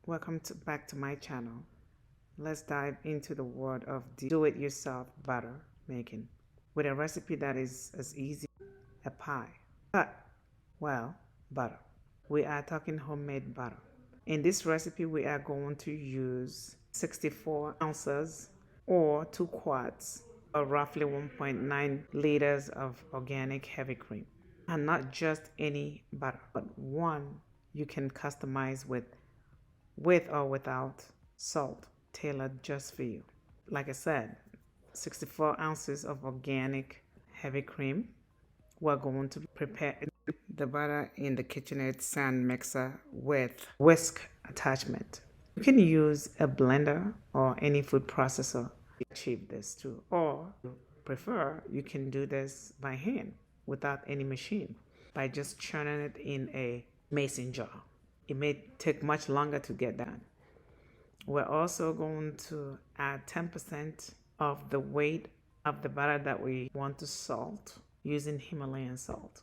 Back to my channel. Let's dive into the world of do-it-yourself butter making with a recipe that is as easy as a pie. But, well, butter. We are talking homemade butter. In this recipe, we are going to use 64 ounces or 2 quarts or roughly 1.9 liters of organic heavy cream. And not just any butter, but one you can customize with or without salt, tailored just for you. Like I said, 64 ounces of organic heavy cream. We're going to prepare the butter in the KitchenAid sand mixer with whisk attachment. You can use a blender or any food processor to achieve this too. Or if you prefer, you can do this by hand without any machine by just churning it in a mason jar. It may take much longer to get done. We're also going to add 10% of the weight of the butter that we want to salt using Himalayan salt.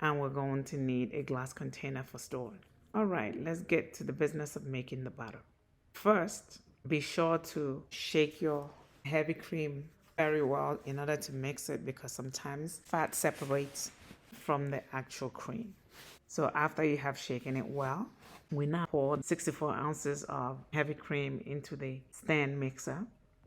And we're going to need a glass container for storage. All right, let's get to the business of making the butter. First, be sure to shake your heavy cream very well in order to mix it, because sometimes fat separates from the actual cream. So after you have shaken it well, we now pour 64 ounces of heavy cream into the stand mixer.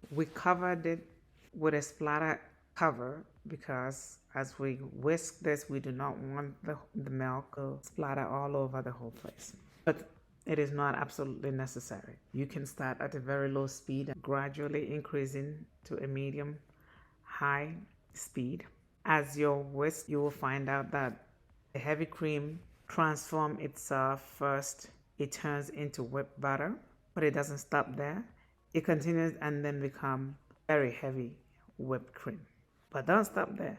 We covered it with a splatter cover because as we whisk this, we do not want the milk to splatter all over the whole place. But it is not absolutely necessary. You can start at a very low speed and gradually increasing to a medium high speed. As you whisk, you will find out that the heavy cream transforms itself. First, it turns into whipped butter, but it doesn't stop there. It continues and then become very heavy whipped cream. But don't stop there.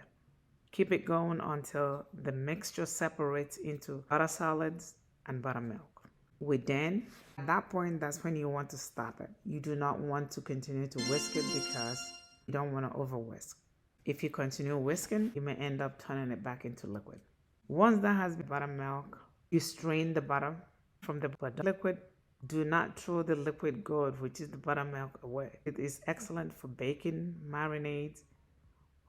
Keep it going until the mixture separates into butter solids and buttermilk. At that point, that's when you want to stop it. You do not want to continue to whisk it because you don't want to over whisk. If you continue whisking, you may end up turning it back into liquid. Once that has buttermilk, you strain the butter from the liquid. Do not throw the liquid gold, which is the buttermilk, away. It is excellent for baking, marinades,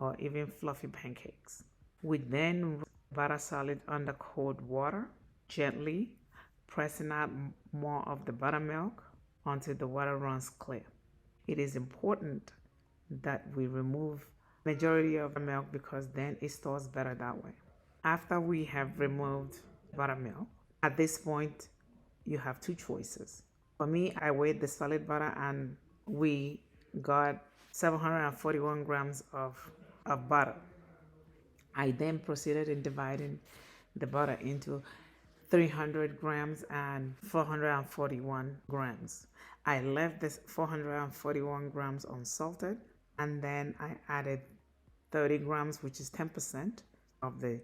or even fluffy pancakes. We then butter solid under cold water, gently pressing out more of the buttermilk until the water runs clear. It is important that we remove majority of the milk because then it stores better that way. After we have removed buttermilk, at this point you have two choices. For me, I weighed the solid butter and we got 741 grams of butter. I then proceeded in dividing the butter into 300 grams and 441 grams. I left this 441 grams unsalted, and then I added 30 grams, which is 10% of the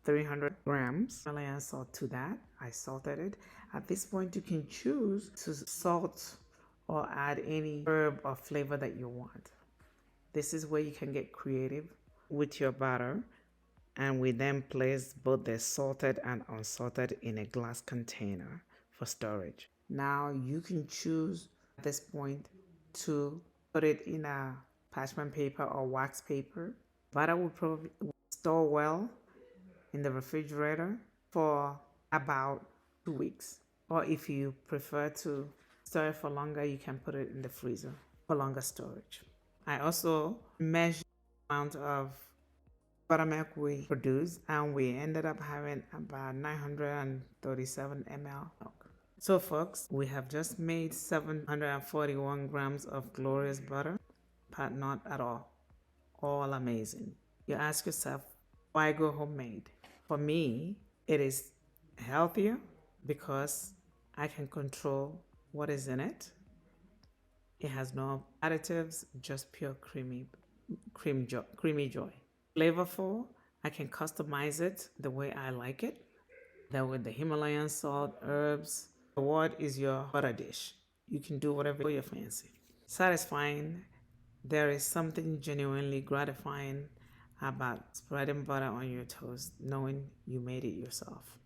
300 grams Himalayan salt to that. I salted it. At this point, you can choose to salt or add any herb or flavor that you want. This is where you can get creative with your butter. And we then place both the salted and unsalted in a glass container for storage. Now you can choose at this point to put it in a parchment paper or wax paper. Butter will probably store well in the refrigerator for about 2 weeks. Or if you prefer to store it for longer, you can put it in the freezer for longer storage. I also measured the amount of buttermilk we produced, and we ended up having about 937 ml milk. So folks, we have just made 741 grams of glorious butter, but not at all amazing. You ask yourself, why go homemade? For me, it is healthier because I can control what is in it. It has no additives, just pure creamy joy. Flavorful, I can customize it the way I like it. Then with the Himalayan salt, herbs, the word is your butter dish. You can do whatever you fancy. Satisfying, there is something genuinely gratifying about spreading butter on your toast, knowing you made it yourself.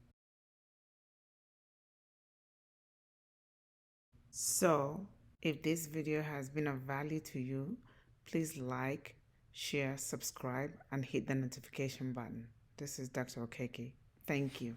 So, if this video has been of value to you, please like, share, subscribe, and hit the notification button. This is Dr. Okeke. Thank you.